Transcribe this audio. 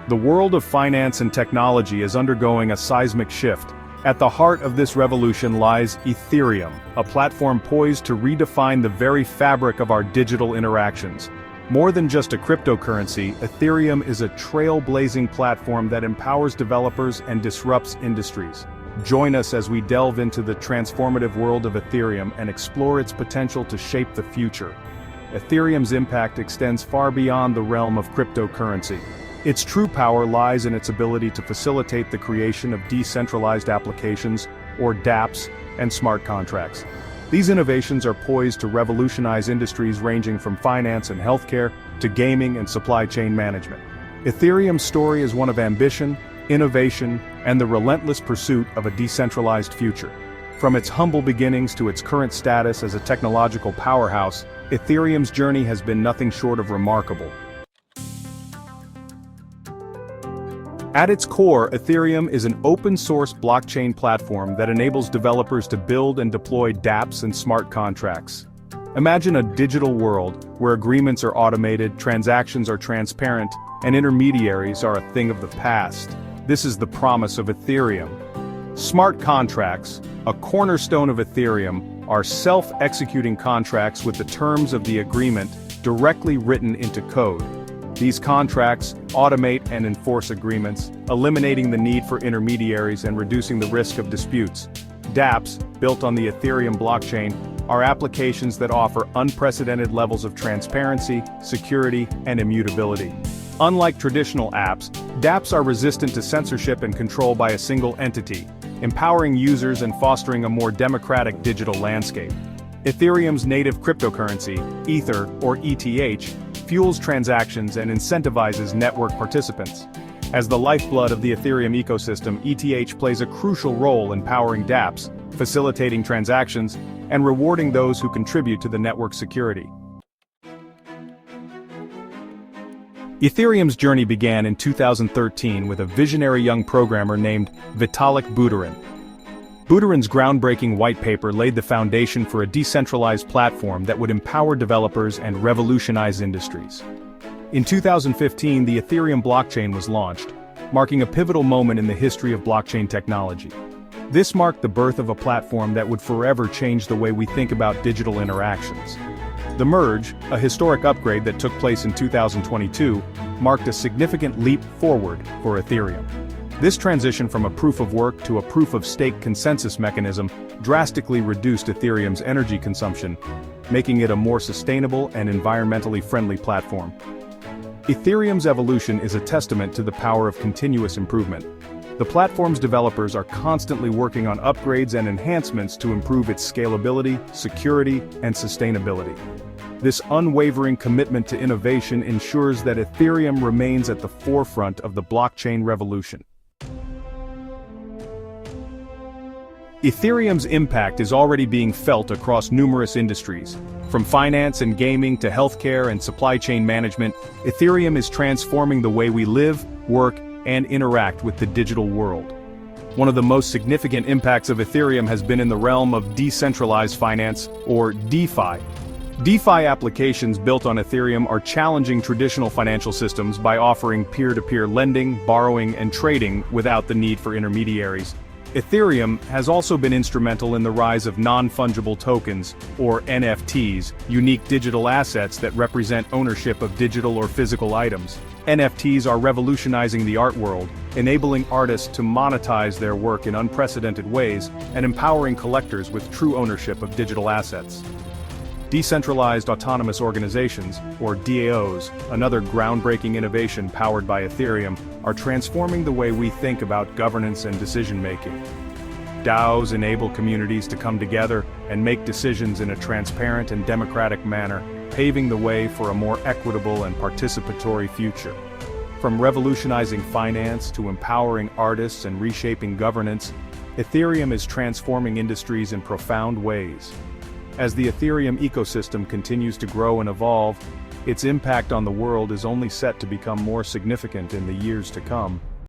The world of finance and technology is undergoing a seismic shift. At the heart of this revolution lies Ethereum, a platform poised to redefine the very fabric of our digital interactions. More than just a cryptocurrency, Ethereum is a trailblazing platform that empowers developers and disrupts industries. Join us as we delve into the transformative world of Ethereum and explore its potential to shape the future. Ethereum's impact extends far beyond the realm of cryptocurrency. Its true power lies in its ability to facilitate the creation of decentralized applications, or dApps, and smart contracts. These innovations are poised to revolutionize industries ranging from finance and healthcare to gaming and supply chain management. Ethereum's story is one of ambition, innovation, and the relentless pursuit of a decentralized future. From its humble beginnings to its current status as a technological powerhouse, Ethereum's journey has been nothing short of remarkable. At its core, Ethereum is an open-source blockchain platform that enables developers to build and deploy dApps and smart contracts. Imagine a digital world where agreements are automated, transactions are transparent, and intermediaries are a thing of the past. This is the promise of Ethereum. Smart contracts, a cornerstone of Ethereum, are self-executing contracts with the terms of the agreement directly written into code. These contracts automate and enforce agreements, eliminating the need for intermediaries and reducing the risk of disputes. dApps, built on the Ethereum blockchain, are applications that offer unprecedented levels of transparency, security, and immutability. Unlike traditional apps, dApps are resistant to censorship and control by a single entity, empowering users and fostering a more democratic digital landscape. Ethereum's native cryptocurrency, Ether, or ETH, fuels transactions and incentivizes network participants. As the lifeblood of the Ethereum ecosystem, ETH plays a crucial role in powering dApps, facilitating transactions, and rewarding those who contribute to the network's security. Ethereum's journey began in 2013 with a visionary young programmer named Vitalik Buterin. Buterin's groundbreaking white paper laid the foundation for a decentralized platform that would empower developers and revolutionize industries. In 2015, the Ethereum blockchain was launched, marking a pivotal moment in the history of blockchain technology. This marked the birth of a platform that would forever change the way we think about digital interactions. The merge, a historic upgrade that took place in 2022, marked a significant leap forward for Ethereum. This transition from a proof-of-work to a proof-of-stake consensus mechanism drastically reduced Ethereum's energy consumption, making it a more sustainable and environmentally friendly platform. Ethereum's evolution is a testament to the power of continuous improvement. The platform's developers are constantly working on upgrades and enhancements to improve its scalability, security, and sustainability. This unwavering commitment to innovation ensures that Ethereum remains at the forefront of the blockchain revolution. Ethereum's impact is already being felt across numerous industries. From finance and gaming to healthcare and supply chain management, Ethereum is transforming the way we live, work, and interact with the digital world. One of the most significant impacts of Ethereum has been in the realm of decentralized finance, or DeFi. DeFi applications built on Ethereum are challenging traditional financial systems by offering peer-to-peer lending, borrowing, and trading without the need for intermediaries. Ethereum has also been instrumental in the rise of non-fungible tokens, or NFTs, unique digital assets that represent ownership of digital or physical items. NFTs are revolutionizing the art world, enabling artists to monetize their work in unprecedented ways, and empowering collectors with true ownership of digital assets. Decentralized autonomous organizations, or DAOs, another groundbreaking innovation powered by Ethereum, are transforming the way we think about governance and decision-making. DAOs enable communities to come together and make decisions in a transparent and democratic manner, paving the way for a more equitable and participatory future. From revolutionizing finance to empowering artists and reshaping governance, Ethereum is transforming industries in profound ways. As the Ethereum ecosystem continues to grow and evolve, its impact on the world is only set to become more significant in the years to come.